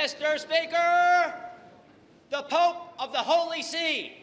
Mr. Speaker, the Pope of the Holy See.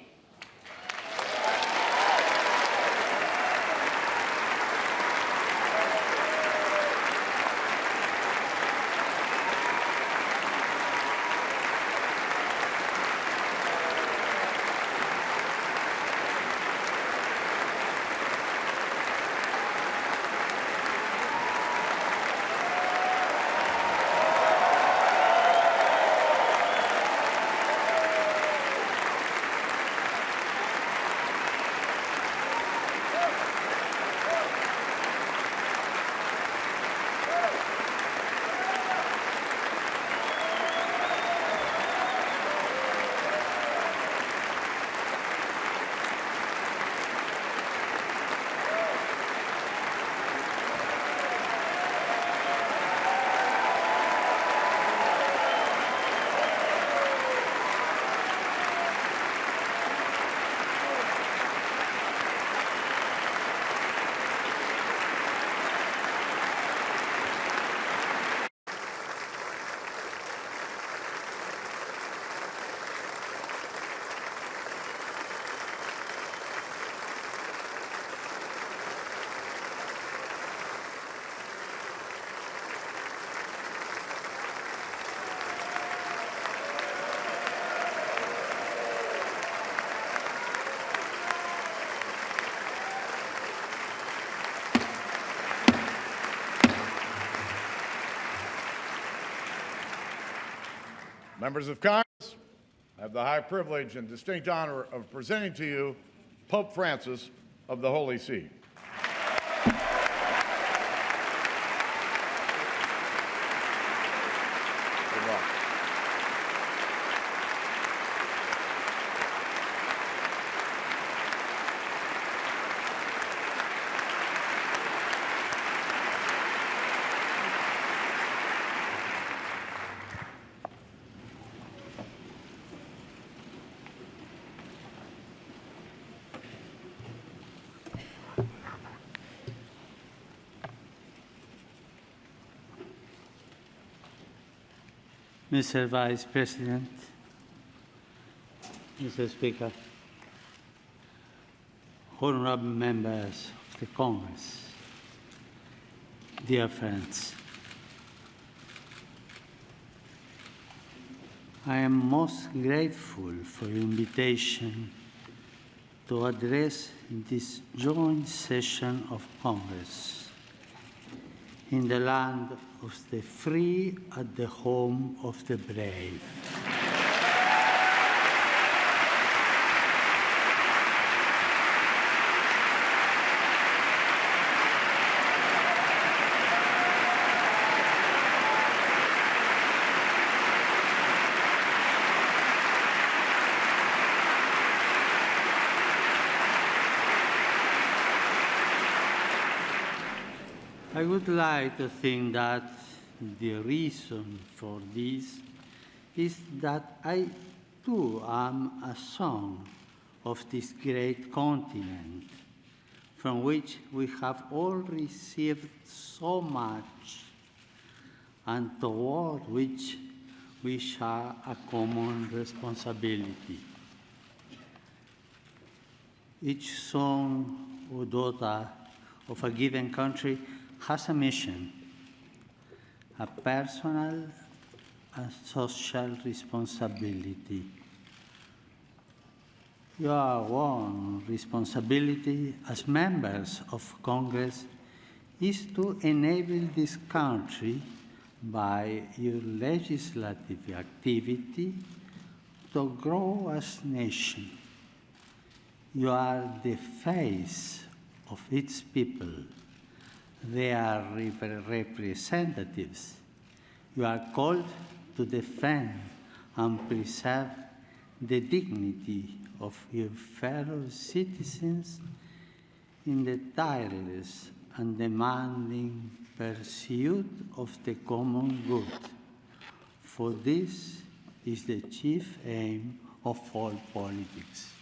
Members of Congress, I have the high privilege and distinct honor of presenting to you Pope Francis of the Holy See. Good luck. Mr. Vice President, Mr. Speaker, honorable members of the Congress, dear friends, I am most grateful for your invitation to address this joint session of Congress in the land of the free at the home of the brave. I would like to think that the reason for this is that I too am a son of this great continent, from which we have all received so much, and toward which we share a common responsibility. Each son or daughter of a given country has a mission, a personal and social responsibility. Your one responsibility as members of Congress is to enable this country, by your legislative activity, to grow as a nation. You are the face of its people. They are representatives. You are called to defend and preserve the dignity of your fellow citizens in the tireless and demanding pursuit of the common good. For this is the chief aim of all politics.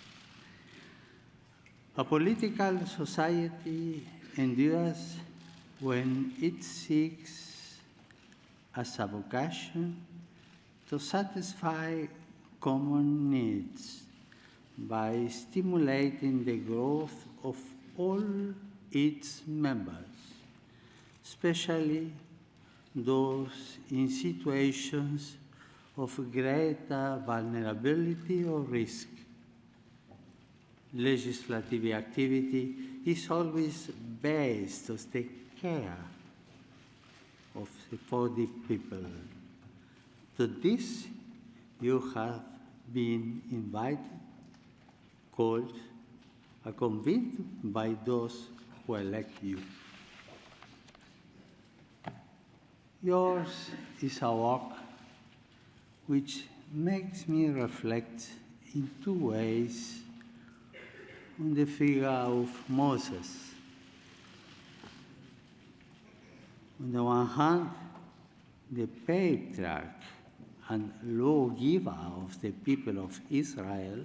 A political society endures when it seeks as a vocation to satisfy common needs by stimulating the growth of all its members, especially those in situations of greater vulnerability or risk. Legislative activity is always based to take care for the people. To this, you have been invited, called, and convened by those who elect you. Yours is a walk which makes me reflect in two ways on the figure of Moses. On the one hand, the patriarch and lawgiver of the people of Israel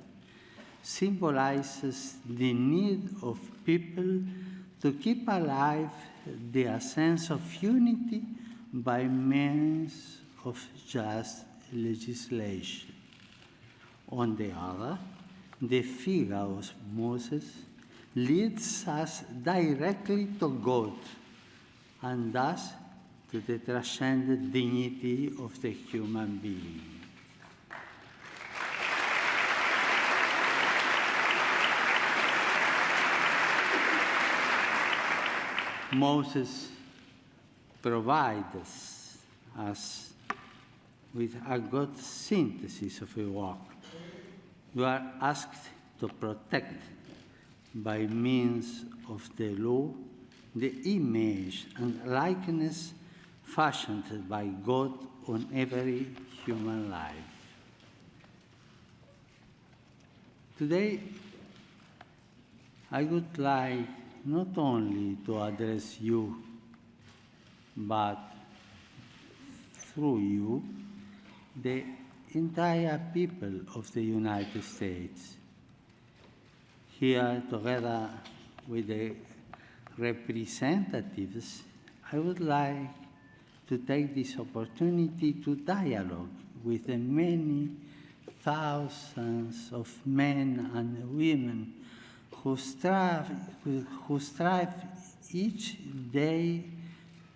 symbolizes the need of people to keep alive their sense of unity by means of just legislation. On the other, the figure of Moses leads us directly to God and thus to the transcendent dignity of the human being. Moses provides us with a good synthesis of a walk. You are asked to protect, by means of the law, the image and likeness fashioned by God on every human life. Today, I would like not only to address you, but through you, the entire people of the United States. Here, together with the representatives, I would like to take this opportunity to dialogue with the many thousands of men and women who strive each day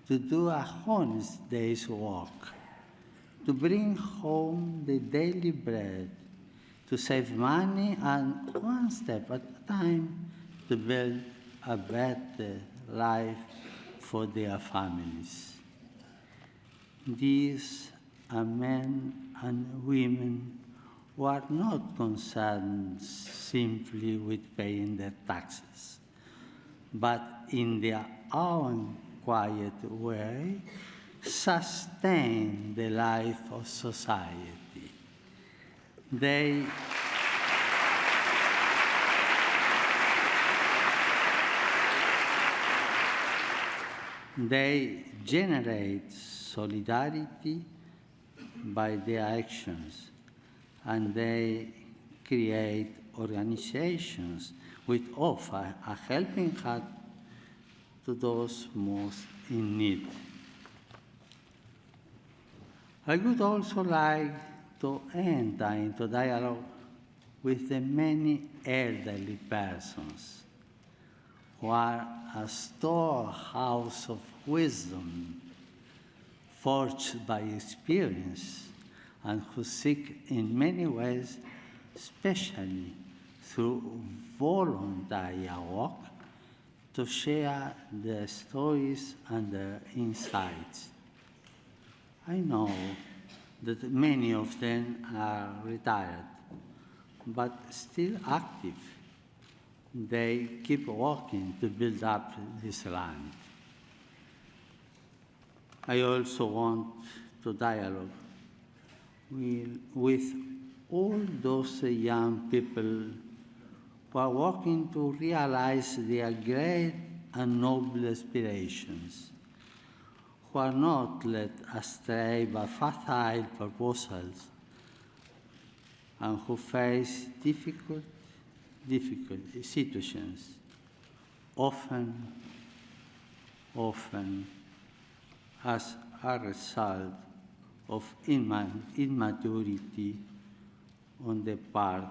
to do a honest day's work, to bring home the daily bread, to save money, and one step at a time to build a better life for their families. These are men and women who are not concerned simply with paying their taxes, but in their own quiet way, sustain the life of society. They generate solidarity by their actions, and they create organizations which offer a helping hand to those most in need. I would also like to enter into dialogue with the many elderly persons who are a storehouse of wisdom forged by experience and who seek in many ways, especially through voluntary work, to share their stories and their insights. I know that many of them are retired, but still active. They keep working to build up this land. I also want to dialogue with all those young people who are working to realize their great and noble aspirations, who are not led astray by facile proposals, and who face difficult situations, often as a result of immaturity on the part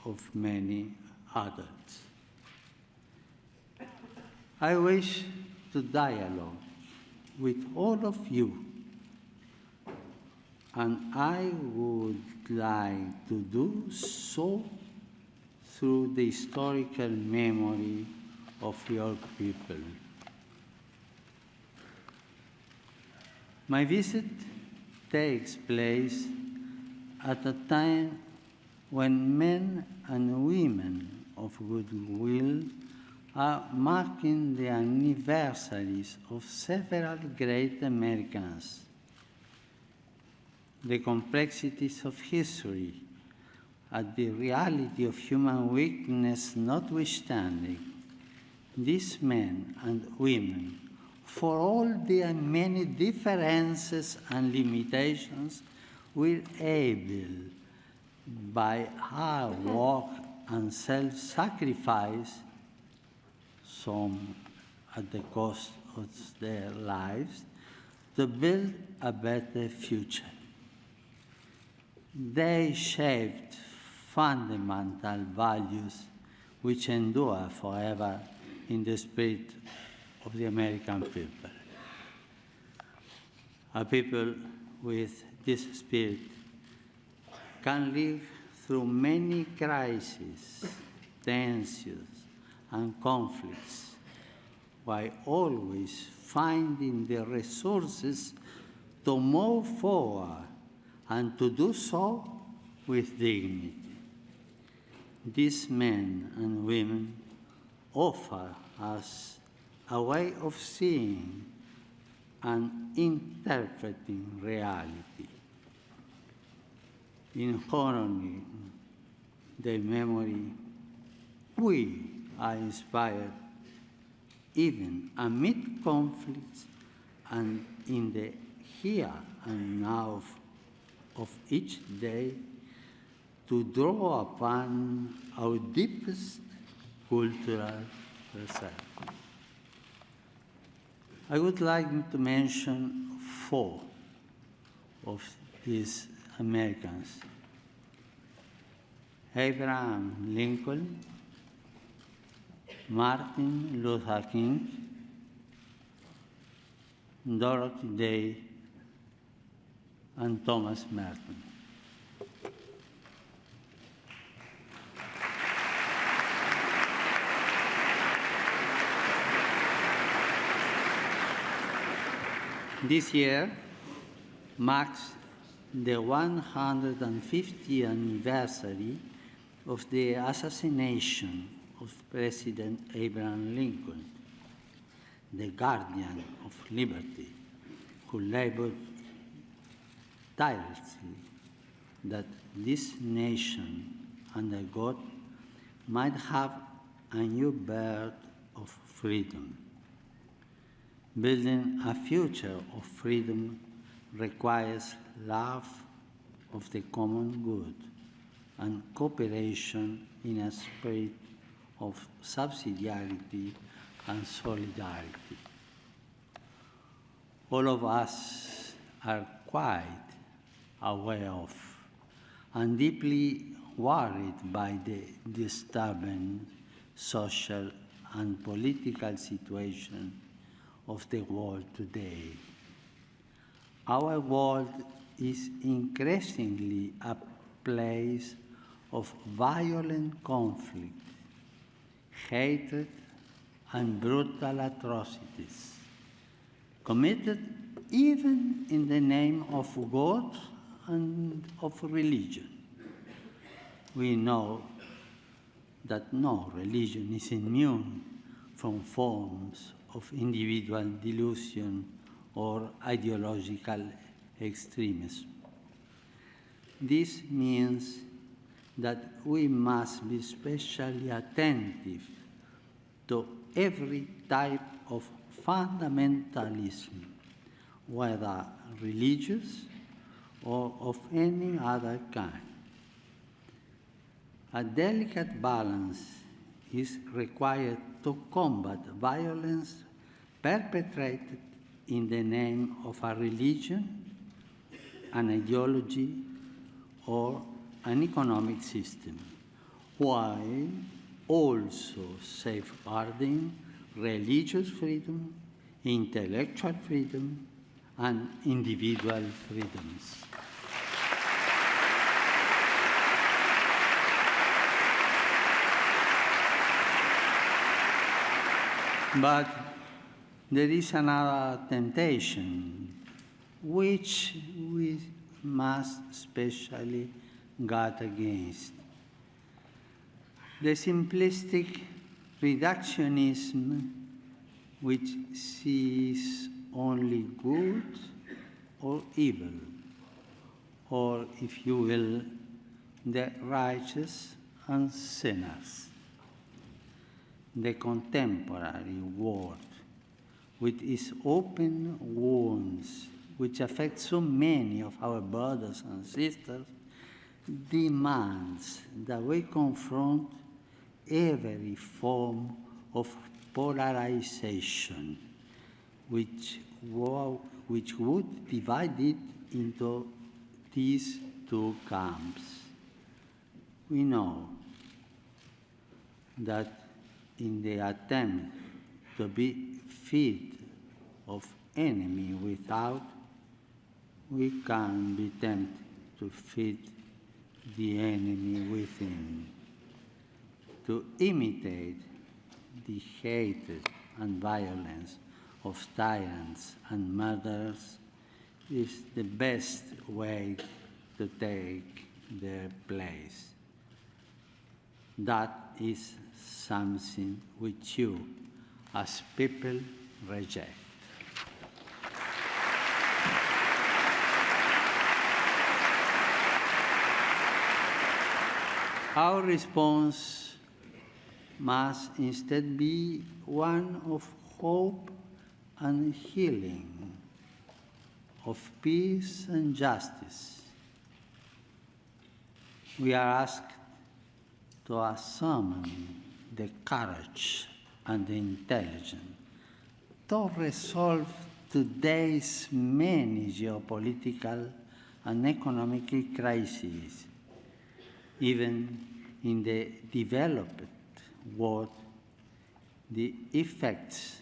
of many adults. I wish to dialogue with all of you, and I would like to do so through the historical memory of your people. My visit takes place at a time when men and women of goodwill are marking the anniversaries of several great Americans. The complexities of history and the reality of human weakness notwithstanding, these men and women, for all their many differences and limitations, were able, by hard work and self-sacrifice, some at the cost of their lives, to build a better future. They shaped fundamental values which endure forever in the spirit of the American people. A people with this spirit can live through many crises, tensions, and conflicts, while always finding the resources to move forward and to do so with dignity. These men and women offer us a way of seeing and interpreting reality. In honoring their memory, we are inspired even amid conflicts and in the here and now of each day to draw upon our deepest cultural reserve. I would like to mention 4 of these Americans: Abraham Lincoln, Martin Luther King, Dorothy Day, and Thomas Merton. This year marks the 150th anniversary of the assassination of President Abraham Lincoln, the guardian of liberty, who labored tirelessly that this nation under God might have a new birth of freedom. Building a future of freedom requires love of the common good and cooperation in a spirit of subsidiarity and solidarity. All of us are quite aware of and deeply worried by the disturbing social and political situation of the world today. Our world is increasingly a place of violent conflict, hatred, and brutal atrocities, committed even in the name of God and of religion. We know that no religion is immune from forms of individual delusion or ideological extremism. This means that we must be especially attentive to every type of fundamentalism, whether religious or of any other kind. A delicate balance is required to combat violence perpetrated in the name of a religion an ideology or an economic system, while also safeguarding religious freedom, intellectual freedom, and individual freedoms. But there is another temptation which we must especially guard against. The simplistic reductionism which sees only good or evil, or, if you will, the righteous and sinners. The contemporary world, with its open wounds, which affect so many of our brothers and sisters, demands that we confront every form of polarization, which would divide it into these two camps. We know that in the attempt to be feed of enemy without, we can be tempted to feed the enemy within, to imitate the hatred and violence of tyrants and murderers is the best way to take their place. That is something which you, as people, reject. Our response must instead be one of hope and healing, of peace and justice. We are asked to summon the courage and the intelligence to resolve today's many geopolitical and economic crises. Even in the developed world, the effects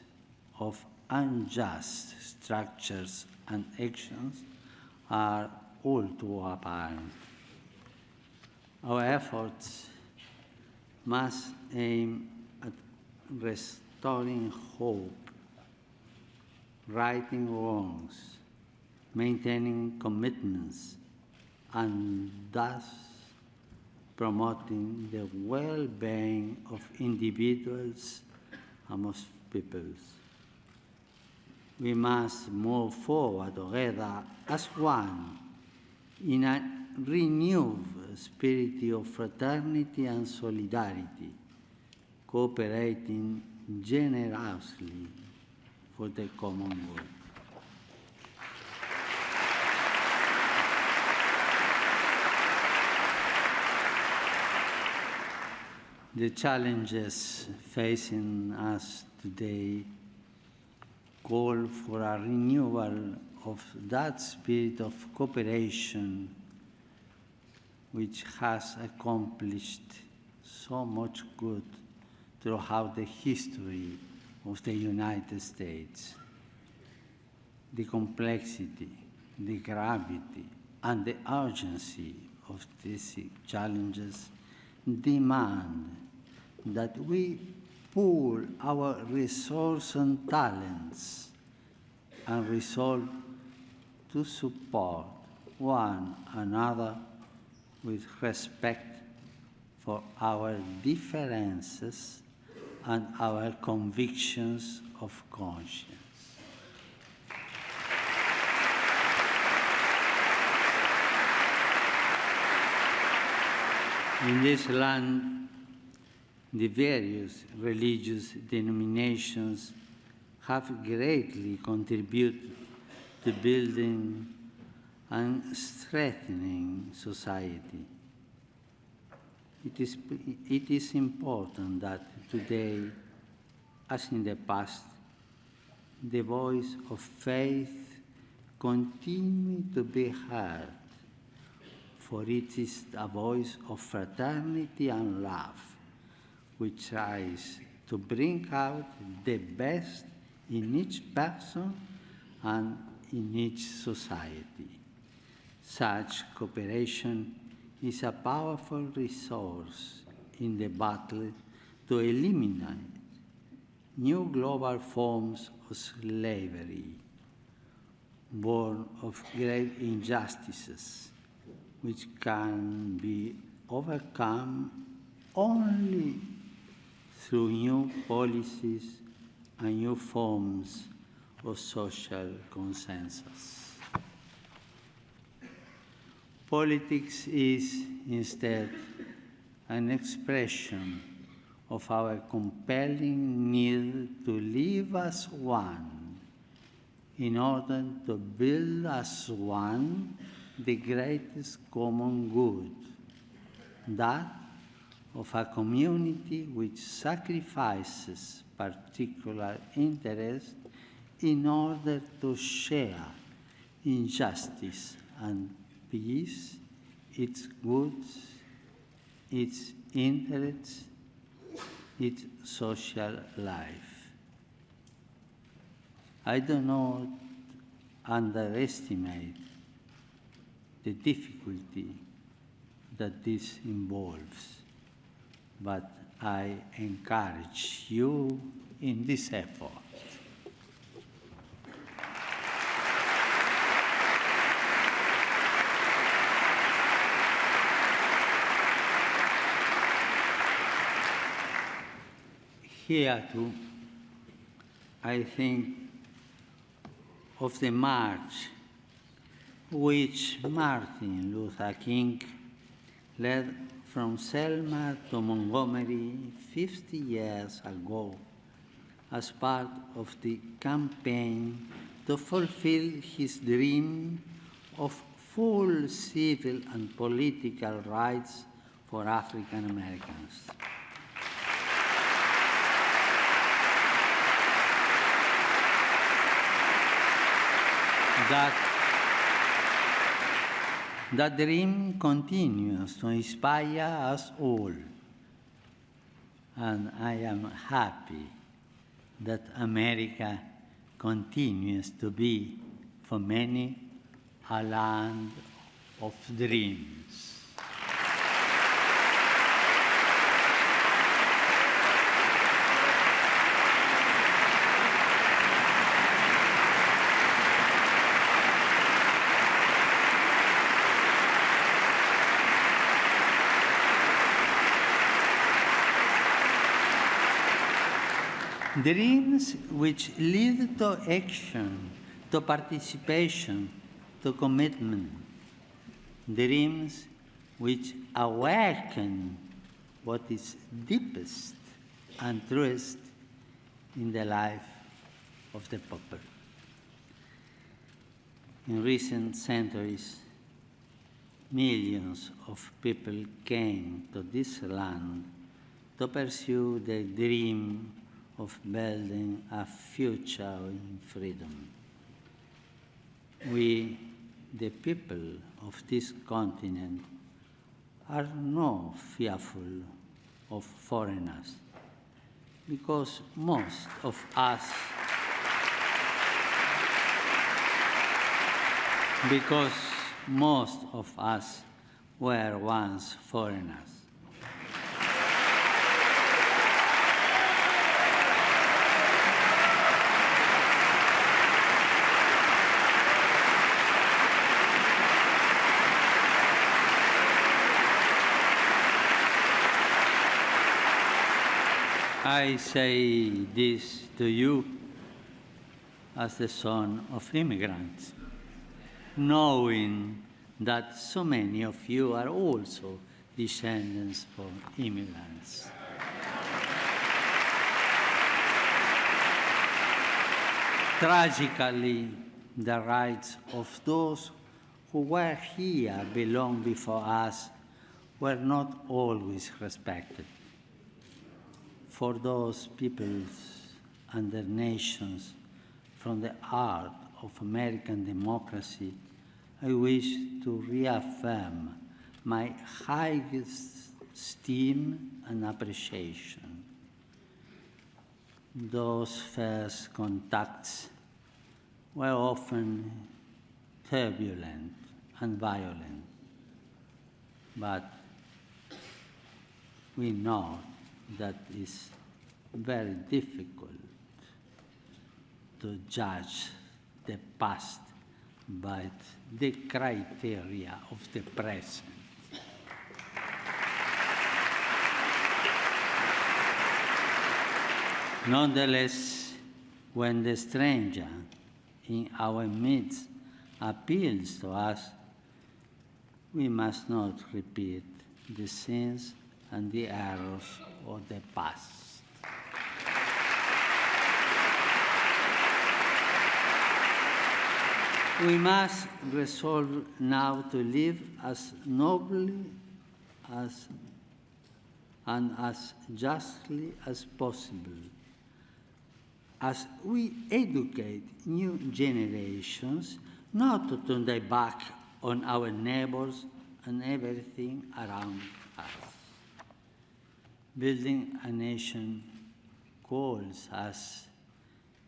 of unjust structures and actions are all too apparent. Our efforts must aim at restoring hope, righting wrongs, maintaining commitments, and thus promoting the well-being of individuals amongst peoples. We must move forward together as one in a renewed spirit of fraternity and solidarity, cooperating generously for the common good. The challenges facing us today call for a renewal of that spirit of cooperation which has accomplished so much good throughout the history of the United States. The complexity, the gravity, and the urgency of these challenges demand that we pool our resources and talents and resolve to support one another with respect for our differences and our convictions of conscience. In this land, the various religious denominations have greatly contributed to building and strengthening society. It is important that today, as in the past, the voice of faith continue to be heard, for it is a voice of fraternity and love, which tries to bring out the best in each person and in each society. Such cooperation is a powerful resource in the battle to eliminate new global forms of slavery, born of grave injustices, which can be overcome only through new policies and new forms of social consensus. Politics is instead an expression of our compelling need to live as one in order to build as one the greatest common good, that of a community which sacrifices particular interests in order to share injustice and peace, its goods, its interests, its social life. I do not underestimate the difficulty that this involves, but I encourage you in this effort. Here too, I think of the march which Martin Luther King led from Selma to Montgomery 50 years ago as part of the campaign to fulfill his dream of full civil and political rights for African Americans. That dream continues to inspire us all, and I am happy that America continues to be, for many, a land of dreams. Dreams which lead to action, to participation, to commitment. Dreams which awaken what is deepest and truest in the life of the people. In recent centuries, millions of people came to this land to pursue the dream of building a future in freedom. We, the people of this continent, are not fearful of foreigners, because most of us were once foreigners. I say this to you as the son of immigrants, knowing that so many of you are also descendants of immigrants. Tragically, the rights of those who were here long before us were not always respected. For those peoples and their nations, from the heart of American democracy, I wish to reaffirm my highest esteem and appreciation. Those first contacts were often turbulent and violent, but we know that it's very difficult to judge the past by the criteria of the present. Nonetheless, when the stranger in our midst appeals to us, we must not repeat the sins and the errors of the past. We must resolve now to live as nobly and as justly as possible, as we educate new generations not to turn their back on our neighbors and everything around us. Building a nation calls us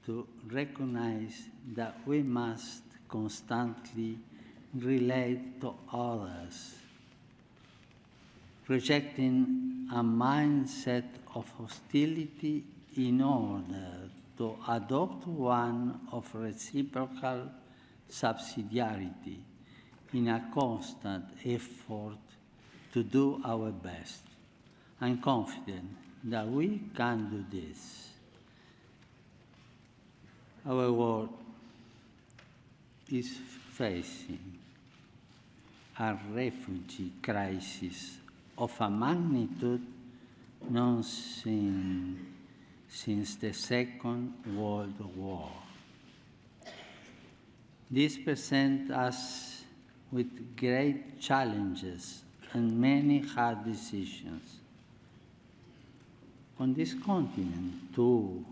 to recognize that we must constantly relate to others, rejecting a mindset of hostility in order to adopt one of reciprocal subsidiarity in a constant effort to do our best. I'm confident that we can do this. Our world is facing a refugee crisis of a magnitude known since the Second World War. This presents us with great challenges and many hard decisions. On this continent, too,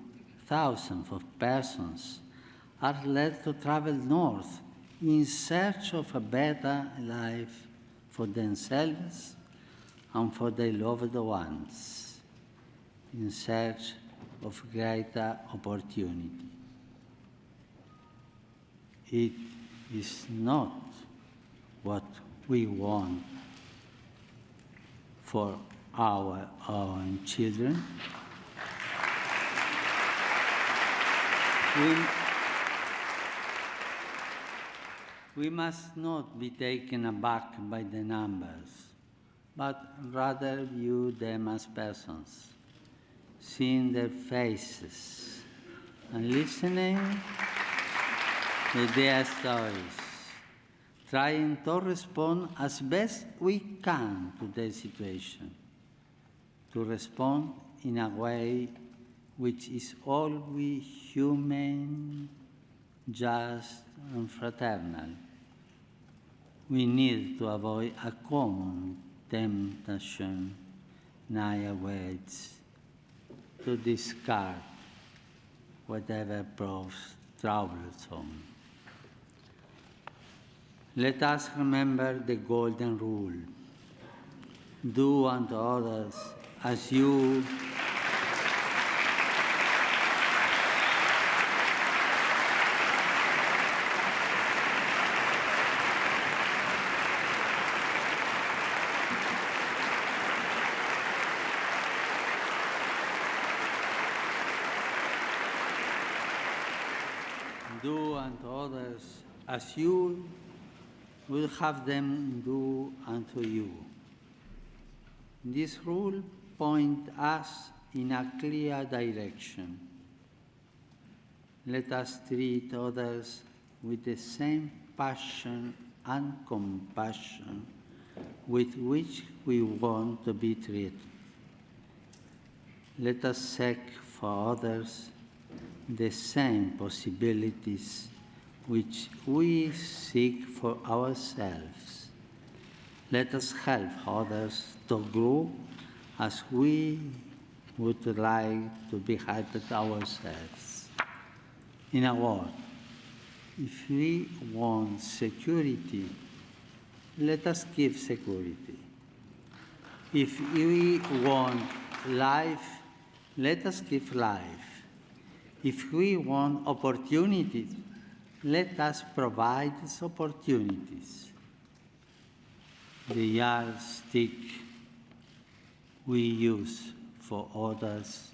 thousands of persons are led to travel north in search of a better life for themselves and for their loved ones, in search of greater opportunity. It is not what we want for our own children. We must not be taken aback by the numbers, but rather view them as persons, seeing their faces and listening to their stories, trying to respond as best we can to their situation, to respond in a way which is always human, just, and fraternal. We need to avoid a common temptation nowadays to discard whatever proves troublesome. Let us remember the golden rule: do unto others as you as you will have them do unto you. This rule points us in a clear direction. Let us treat others with the same passion and compassion with which we want to be treated. Let us seek for others the same possibilities which we seek for ourselves. Let us help others to grow as we would like to be helped ourselves. In a word, if we want security, let us give security. If we want life, let us give life. If we want opportunities, let us provide these opportunities. The yardstick we use for others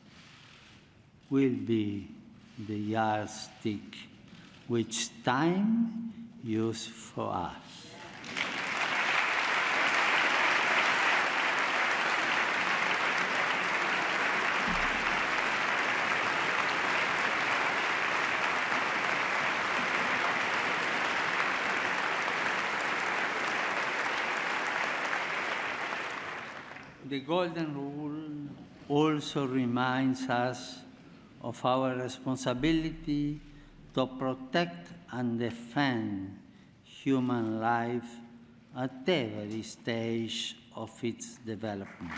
will be the yardstick which time uses for us. The Golden Rule also reminds us of our responsibility to protect and defend human life at every stage of its development.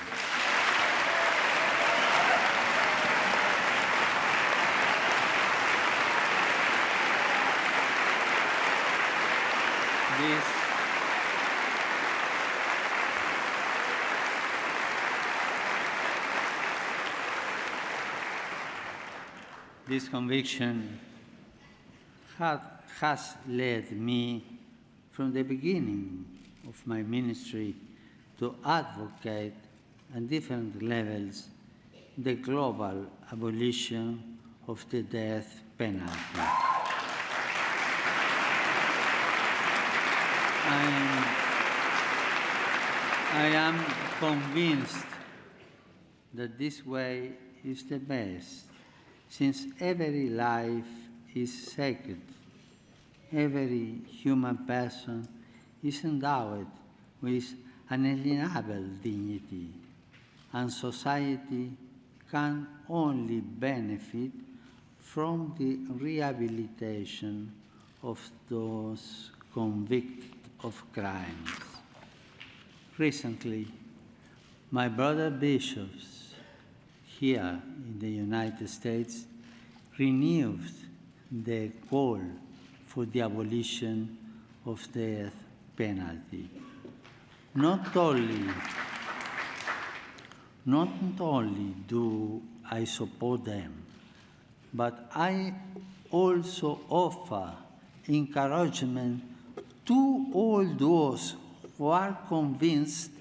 This conviction has led me from the beginning of my ministry to advocate at different levels the global abolition of the death penalty. I am convinced that this way is the best, since every life is sacred. Every human person is endowed with unalienable dignity, and society can only benefit from the rehabilitation of those convicted of crimes. Recently, my brother bishops here in the United States renewed the call for the abolition of the death penalty. Not only do I support them, but I also offer encouragement to all those who are convinced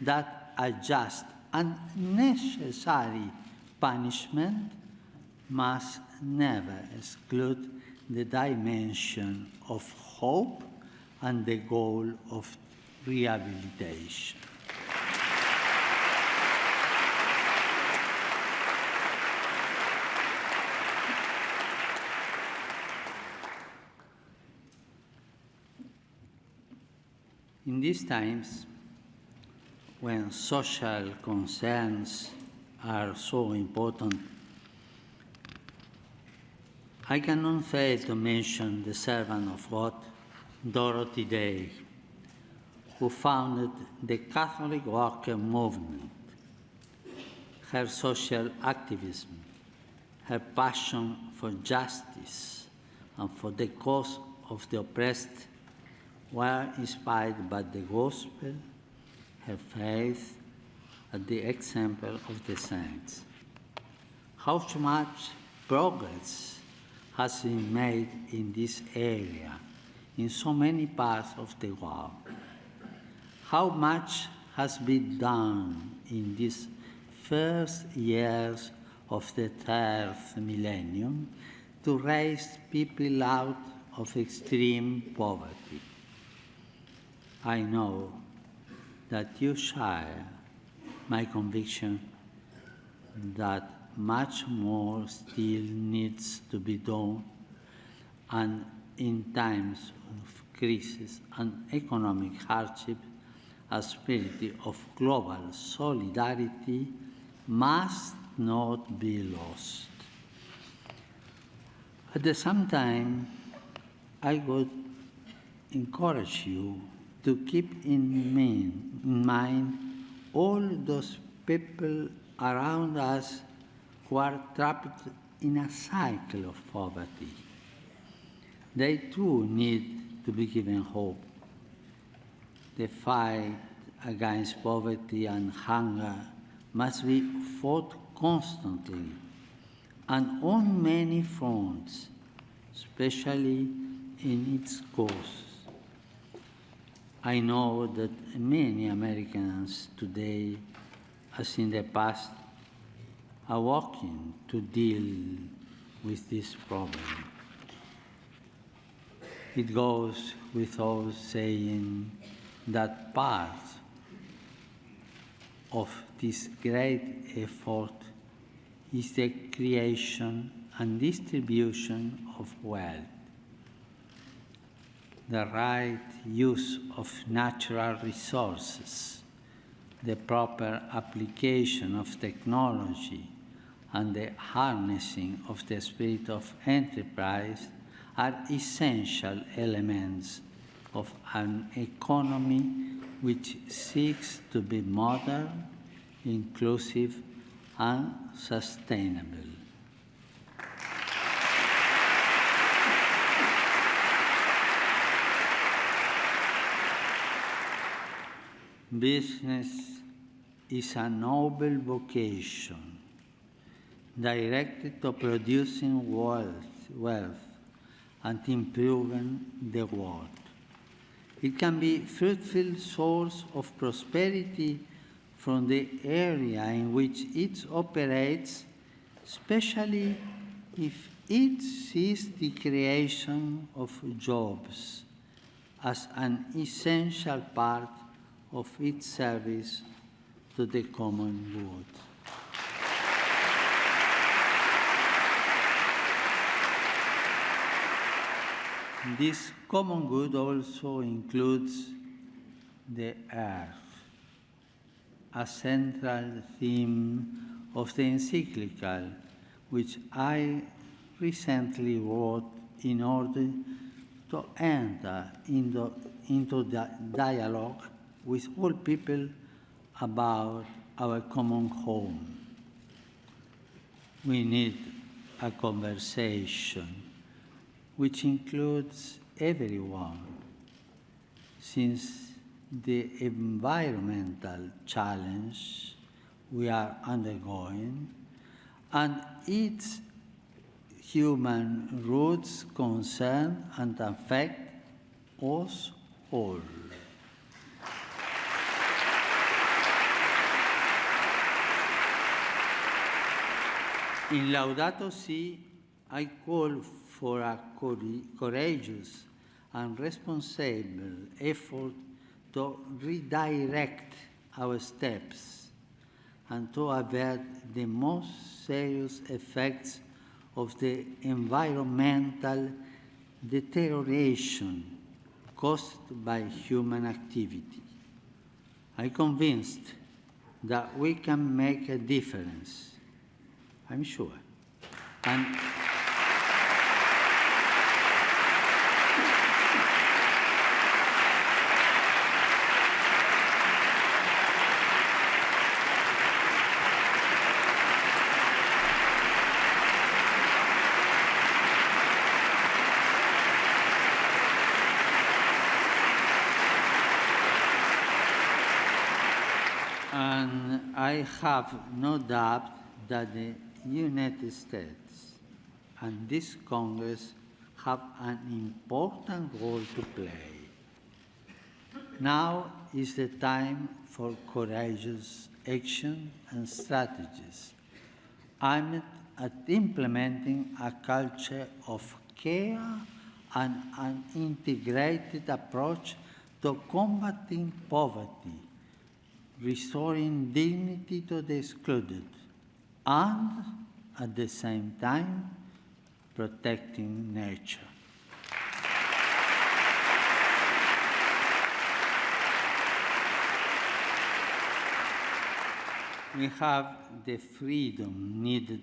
that a just and necessary punishment must never exclude the dimension of hope and the goal of rehabilitation. In these times, when social concerns are so important, I cannot fail to mention the servant of God, Dorothy Day, who founded the Catholic Worker Movement. Her social activism, her passion for justice and for the cause of the oppressed were inspired by the gospel, her faith, and the example of the saints. How much progress has been made in this area in so many parts of the world? How much has been done in these first years of the third millennium to raise people out of extreme poverty? I know that you share my conviction that much more still needs to be done, and in times of crisis and economic hardship, a spirit of global solidarity must not be lost. At the same time, I would encourage you to keep in mind all those people around us who are trapped in a cycle of poverty. They too need to be given hope. The fight against poverty and hunger must be fought constantly and on many fronts, especially in its cause. I know that many Americans today, as in the past, are working to deal with this problem. It goes without saying that part of this great effort is the creation and distribution of wealth. The right use of natural resources, the proper application of technology, and the harnessing of the spirit of enterprise are essential elements of an economy which seeks to be modern, inclusive, and sustainable. Business is a noble vocation directed to producing wealth and improving the world. It can be a fruitful source of prosperity from the area in which it operates, especially if it sees the creation of jobs as an essential part of its service to the common good. This common good also includes the earth, a central theme of the encyclical, which I recently wrote in order to enter into the dialogue with all people about our common home. We need a conversation which includes everyone, since the environmental challenge we are undergoing and its human roots concern and affect us all. In Laudato Si, I call for a courageous and responsible effort to redirect our steps and to avert the most serious effects of the environmental deterioration caused by human activity. I'm convinced that we can make a difference, I'm sure. And I have no doubt that the United States and this Congress have an important role to play. Now is the time for courageous action and strategies aimed at implementing a culture of care and an integrated approach to combating poverty, restoring dignity to the excluded, and at the same time, protecting nature. We have the freedom needed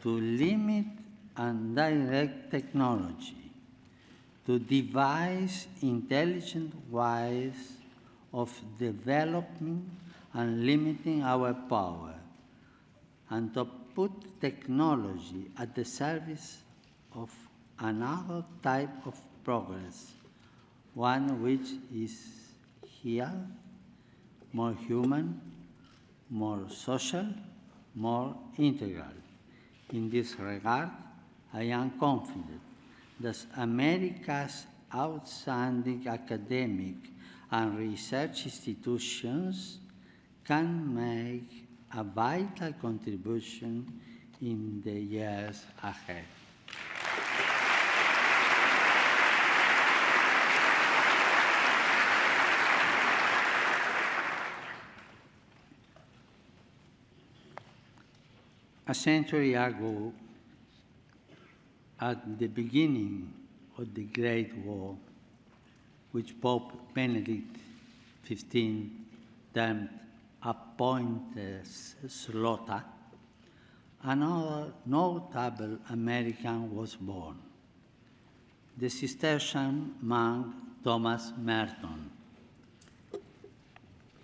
to limit and direct technology, to devise intelligent ways of developing and limiting our power, and to put technology at the service of another type of progress, one which is here, more human, more social, more integral. In this regard, I am confident that America's outstanding academic and research institutions can make a vital contribution in the years ahead. A century ago, at the beginning of the Great War, which Pope Benedict XV termed a pointless slaughter, another notable American was born, the Cistercian monk Thomas Merton.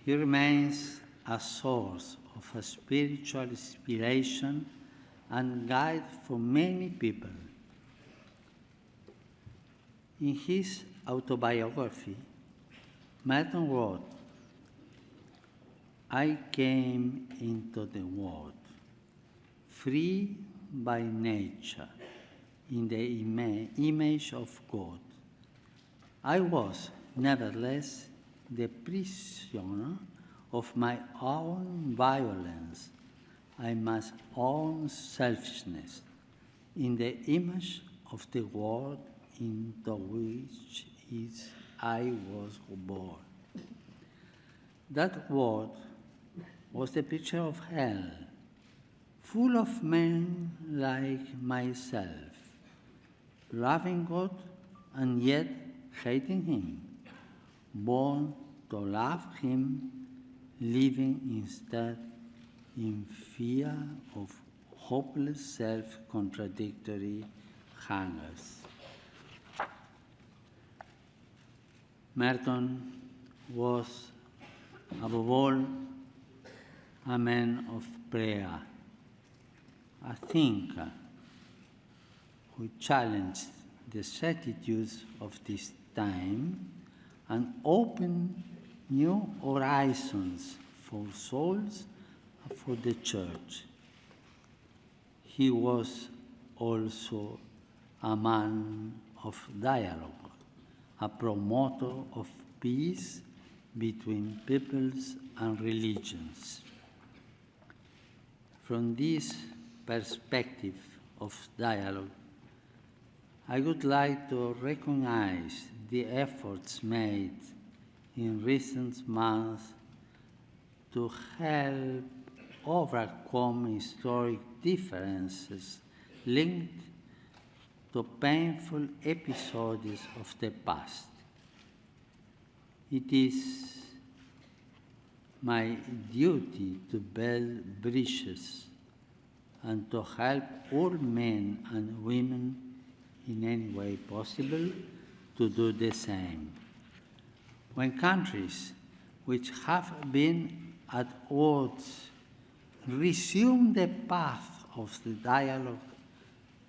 He remains a source of a spiritual inspiration and guide for many people. In his autobiography, Merton wrote, "I came into the world free by nature, in the image of God. I was, nevertheless, the prisoner of my own violence and my own selfishness, in the image of the world into which I was born. That world was the picture of hell, full of men like myself, loving God and yet hating Him, born to love Him, living instead in fear of hopeless self-contradictory hungers." Merton was, above all, a man of prayer, a thinker who challenged the certitudes of this time and opened new horizons for souls and for the Church. He was also a man of dialogue, a promoter of peace between peoples and religions. From this perspective of dialogue, I would like to recognize the efforts made in recent months to help overcome historic differences linked to painful episodes of the past. It is my duty to build bridges and to help all men and women in any way possible to do the same. When countries which have been at odds resume the path of the dialogue,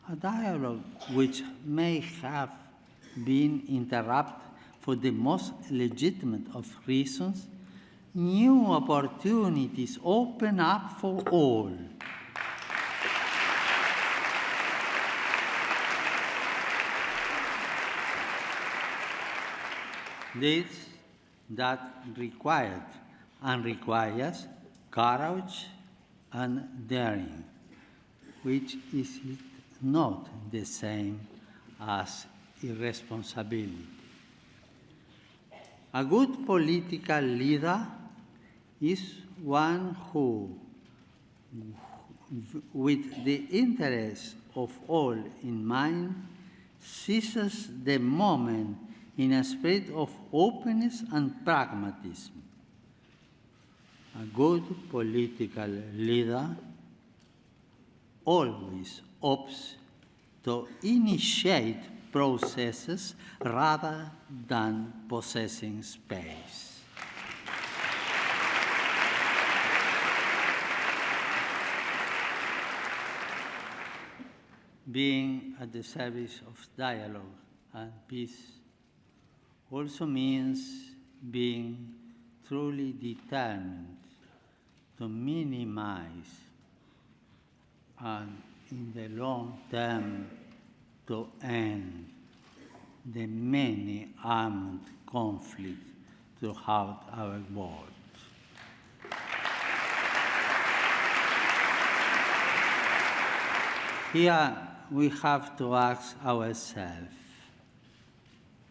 a dialogue which may have been interrupted for the most legitimate of reasons, new opportunities open up for all. This that required and requires courage and daring, which is not the same as irresponsibility. A good political leader is one who, with the interests of all in mind, seizes the moment in a spirit of openness and pragmatism. A good political leader always opts to initiate processes rather than possessing space. being at the service of dialogue and peace also means being truly determined to minimize and in the long term to end the many armed conflicts throughout our world. Here we have to ask ourselves,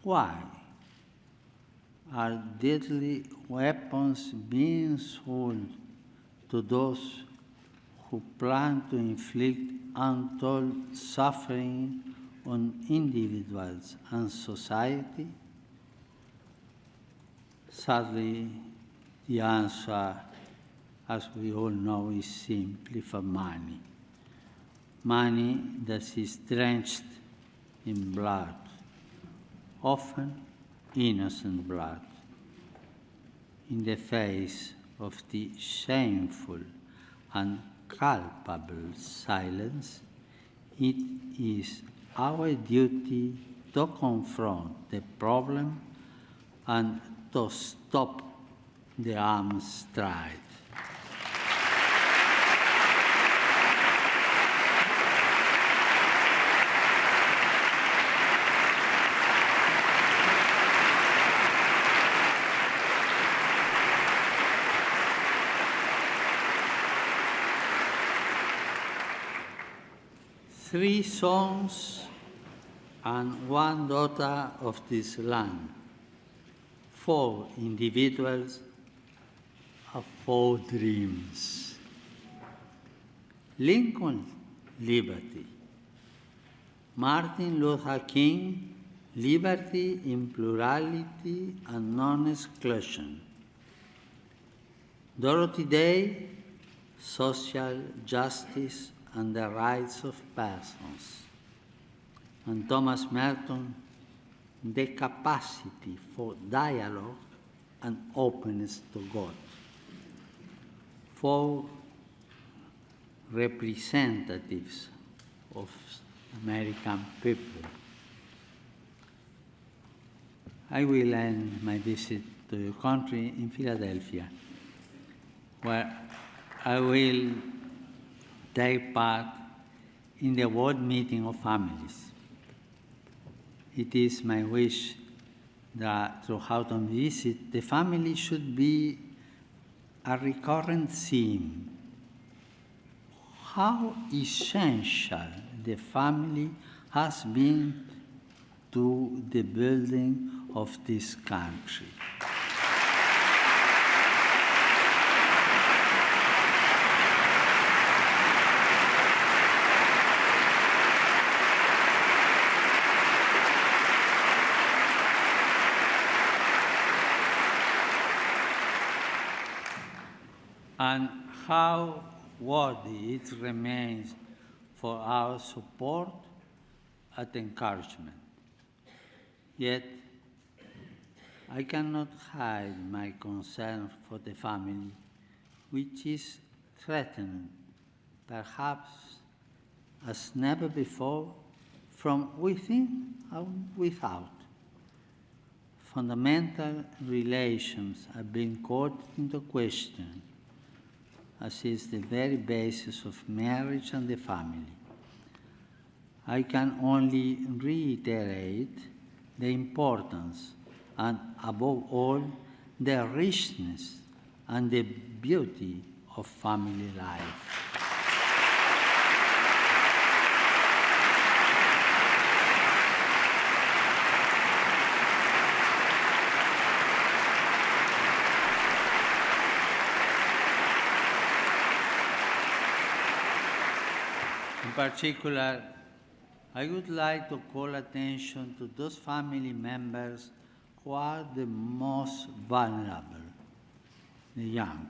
why are deadly weapons being sold to those who plan to inflict untold suffering on individuals and society? Sadly, the answer, as we all know, is simply for money. Money that is drenched in blood, often innocent blood. In the face of the shameful and culpable silence, it is our duty to confront the problem and to stop the arms trade. Three sons and one daughter of this land, 4 individuals have 4 dreams. Lincoln, liberty. Martin Luther King, liberty in plurality and non-exclusion. Dorothy Day, social justice and the rights of persons. And Thomas Merton, the capacity for dialogue and openness to God. 4 representatives of American people. I will end my visit to your country in Philadelphia, where I will take part in the World Meeting of Families. It is my wish that throughout my visit, the family should be a recurrent theme. How essential the family has been to the building of this country. And how worthy it remains for our support and encouragement. Yet, I cannot hide my concern for the family, which is threatened, perhaps as never before, from within and without. Fundamental relations are being called into question, as is the very basis of marriage and the family. I can only reiterate the importance and, above all, the richness and the beauty of family life. In particular, I would like to call attention to those family members who are the most vulnerable, the young.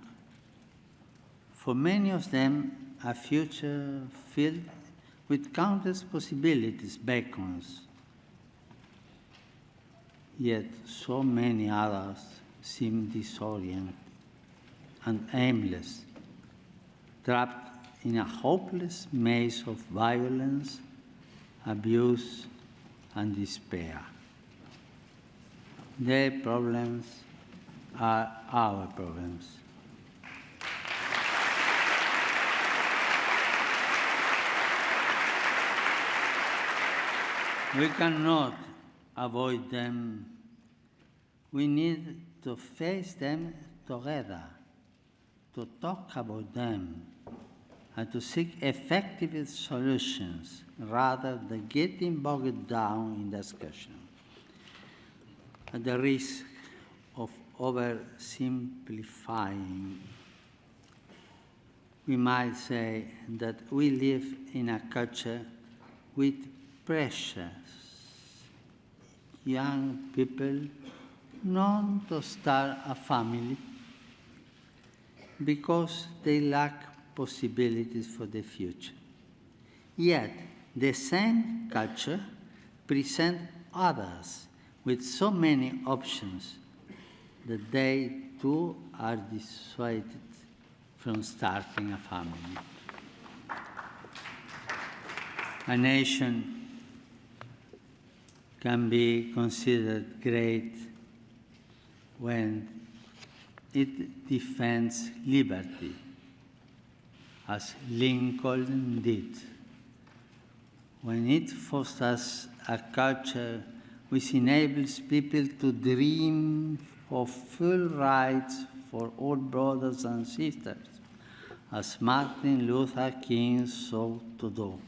For many of them, a future filled with countless possibilities beckons. Yet so many others seem disoriented and aimless, trapped in a hopeless maze of violence abuse, and despair. Their problems are our problems. We cannot avoid them. We need to face them together, to talk about them, and to seek effective solutions rather than getting bogged down in discussion. At the risk of oversimplifying, we might say that we live in a culture with precious young people known to start a family because they lack possibilities for the future. Yet, the same culture presents others with so many options that they too are dissuaded from starting a family. A nation can be considered great when it defends liberty, as Lincoln did, when it fosters a culture which enables people to dream of full rights for all brothers and sisters, as Martin Luther King sought to do,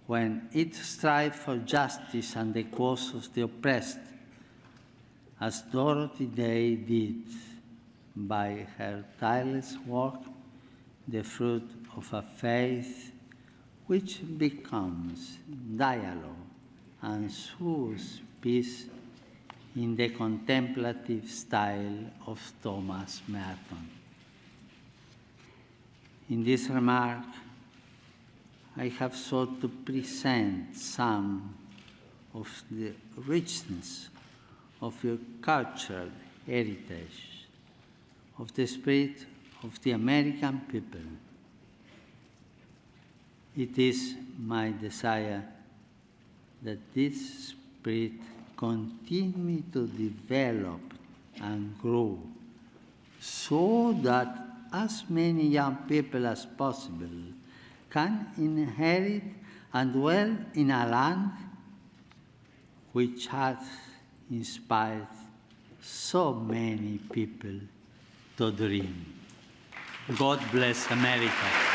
when it strives for justice and the cause of the oppressed, as Dorothy Day did by her tireless work, the fruit of a faith which becomes dialogue and sows peace in the contemplative style of Thomas Merton. In this remark, I have sought to present some of the richness of your cultural heritage, of the spirit of the American people. It is my desire that this spirit continue to develop and grow so that as many young people as possible can inherit and dwell in a land which has inspired so many people to dream. God bless America.